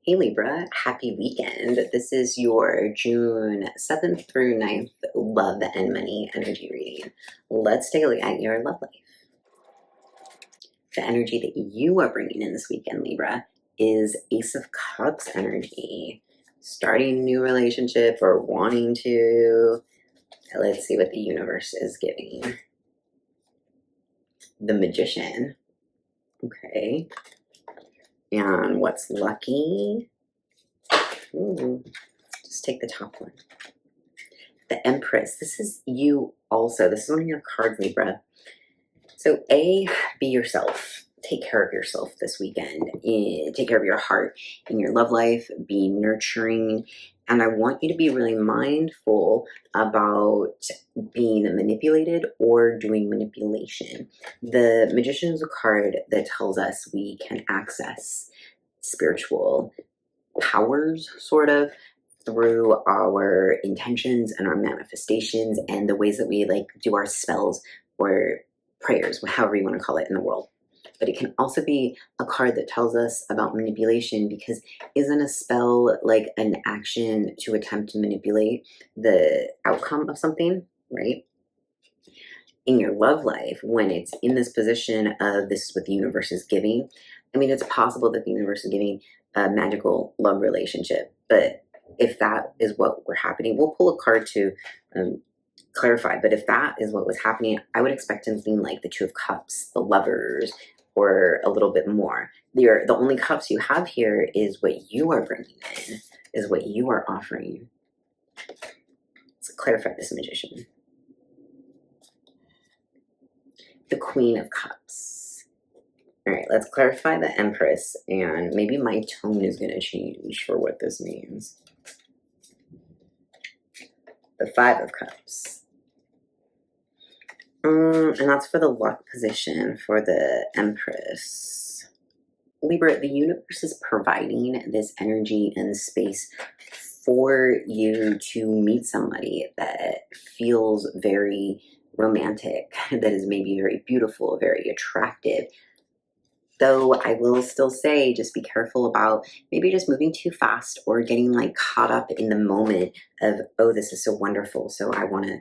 Hey Libra, happy weekend. This is your June 7th through 9th love and money energy reading. Let's take a look at your love life. The energy that you are bringing in this weekend, Libra, is Ace of Cups energy. Starting a new relationship or wanting to. Let's see what the universe is giving. The Magician. Okay. And what's lucky? Ooh, just take the top one. The Empress. This is you also. This is one of your cards, Libra. So be yourself. Take care of yourself this weekend. Take care of your heart in your love life. Be nurturing. And I want you to be really mindful about being manipulated or doing manipulation. The Magician is a card that tells us we can access spiritual powers, sort of, through our intentions and our manifestations and the ways that we do our spells or prayers, however you want to call it in the world. But it can also be a card that tells us about manipulation, because isn't a spell like an action to attempt to manipulate the outcome of something, right? In your love life, when it's in this position of this is what the universe is giving, I mean, it's possible that the universe is giving a magical love relationship, but if that is what we're happening, we'll pull a card to clarify, but if that is what was happening, I would expect something like the Two of Cups, the Lovers, or a little bit more. The only cups you have here is what you are bringing in, is what you are offering. Let's clarify this, Magician. The Queen of Cups. All right, let's clarify the Empress, and maybe my tone is going to change for what this means. The Five of Cups. And that's for the luck position for the Empress. Libra, the universe is providing this energy and space for you to meet somebody that feels very romantic, that is maybe very beautiful, very attractive. Though I will still say, just be careful about maybe just moving too fast or getting caught up in the moment of, oh, this is so wonderful, so I want to,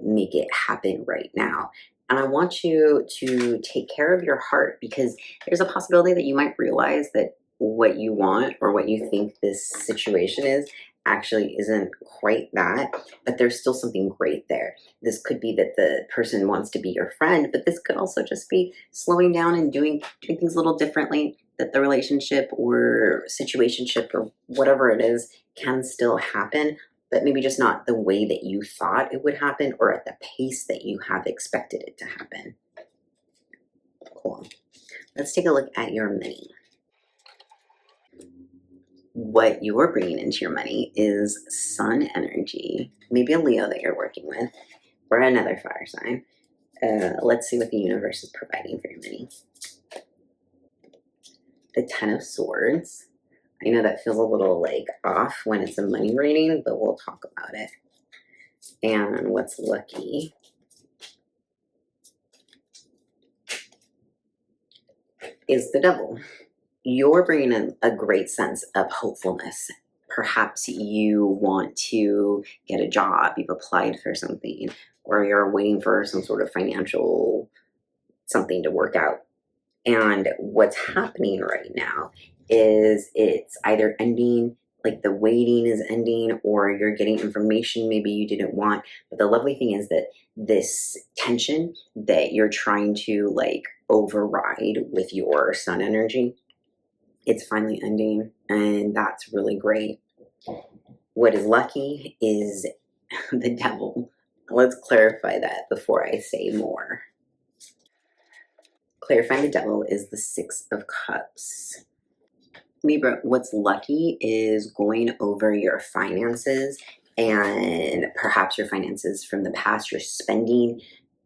make it happen right now. And I want you to take care of your heart, because there's a possibility that you might realize that what you want or what you think this situation is actually isn't quite that, but there's still something great there. This could be that the person wants to be your friend, but this could also just be slowing down and doing things a little differently, that the relationship or situationship or whatever it is can still happen, but maybe just not the way that you thought it would happen or at the pace that you have expected it to happen. Cool. Let's take a look at your money. What you're bringing into your money is sun energy, maybe a Leo that you're working with, or another fire sign. Let's see what the universe is providing for your money. The Ten of Swords. I know that feels a little off when it's a money reading, but we'll talk about it. And what's lucky? Is the Devil. You're bringing in a great sense of hopefulness. Perhaps you want to get a job, you've applied for something, or you're waiting for some sort of financial something to work out. And what's happening right now is it's either ending, the waiting is ending, or you're getting information maybe you didn't want. But the lovely thing is that this tension that you're trying to override with your sun energy, it's finally ending, and that's really great. What is lucky is the Devil. Let's clarify that before I say more. Clarifying the Devil is the Six of Cups. Libra, what's lucky is going over your finances, and perhaps your finances from the past, your spending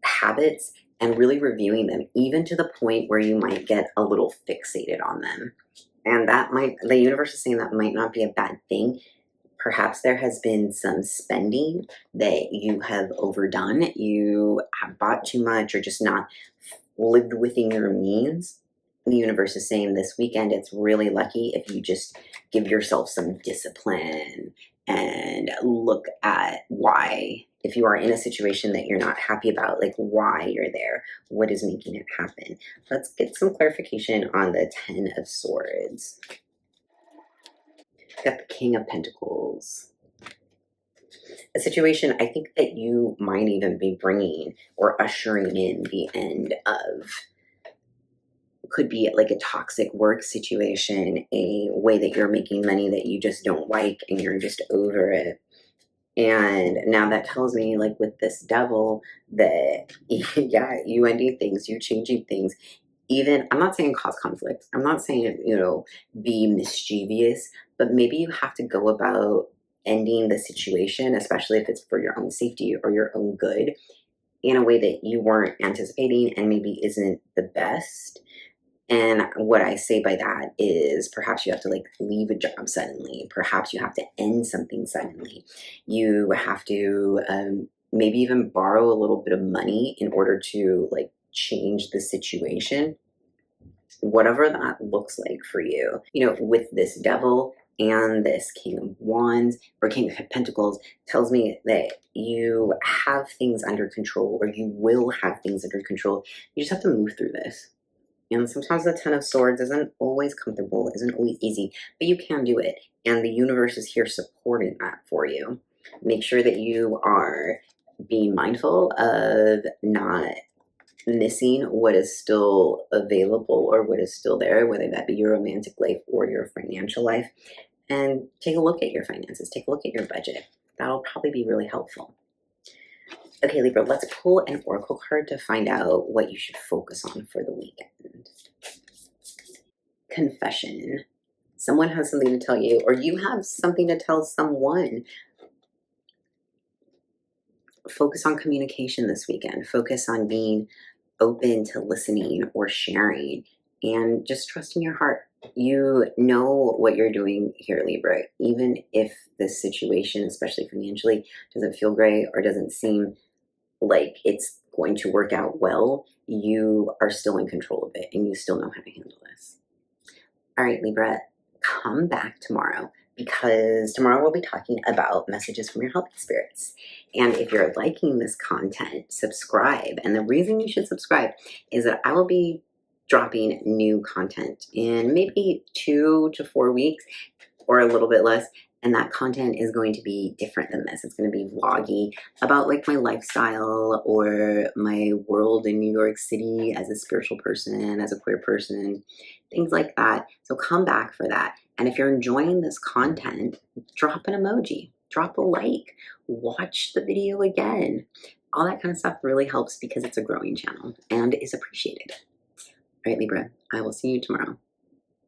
habits, and really reviewing them, even to the point where you might get a little fixated on them. And the universe is saying that might not be a bad thing. Perhaps there has been some spending that you have overdone. You have bought too much or just not lived within your means. The universe is saying this weekend it's really lucky if you just give yourself some discipline and look at why, if you are in a situation that you're not happy about, like why you're there, what is making it happen. Let's get some clarification on the Ten of Swords. Got the King of Pentacles. A situation I think that you might even be bringing or ushering in the end of. Could be like a toxic work situation, a way that you're making money that you just don't like and you're just over it. And now that tells me, like with this devil, that yeah, you ending things, you changing things. Even, I'm not saying cause conflict. I'm not saying, be mischievous, but maybe you have to go about ending the situation, especially if it's for your own safety or your own good, in a way that you weren't anticipating and maybe isn't the best. And what I say by that is perhaps you have to like leave a job suddenly. Perhaps you have to end something suddenly. You have to maybe even borrow a little bit of money in order to like change the situation. Whatever that looks like for you, with this devil and this King of Wands or King of Pentacles tells me that you have things under control, or you will have things under control. You just have to move through this. And sometimes the Ten of Swords isn't always comfortable, isn't always easy, but you can do it. And the universe is here supporting that for you. Make sure that you are being mindful of not missing what is still available or what is still there, whether that be your romantic life or your financial life. And take a look at your finances, take a look at your budget. That'll probably be really helpful. Okay, Libra, let's pull an oracle card to find out what you should focus on for the weekend. Confession. Someone has something to tell you, or you have something to tell someone. Focus on communication this weekend. Focus on being open to listening or sharing, and just trust in your heart. You know what you're doing here, Libra. Even if this situation, especially financially, doesn't feel great or doesn't seem like it's going to work out well, you are still in control of it and you still know how to handle this. All right, Libra, come back tomorrow, because tomorrow we'll be talking about messages from your healthy spirits. And if you're liking this content, subscribe. And the reason you should subscribe is that I will be dropping new content in maybe 2 to 4 weeks or a little bit less. And that content is going to be different than this. It's going to be vloggy about like my lifestyle or my world in New York City as a spiritual person, as a queer person, things like that. So come back for that. And if you're enjoying this content, drop an emoji, drop a like, watch the video again. All that kind of stuff really helps because it's a growing channel and is appreciated. All right, Libra, I will see you tomorrow.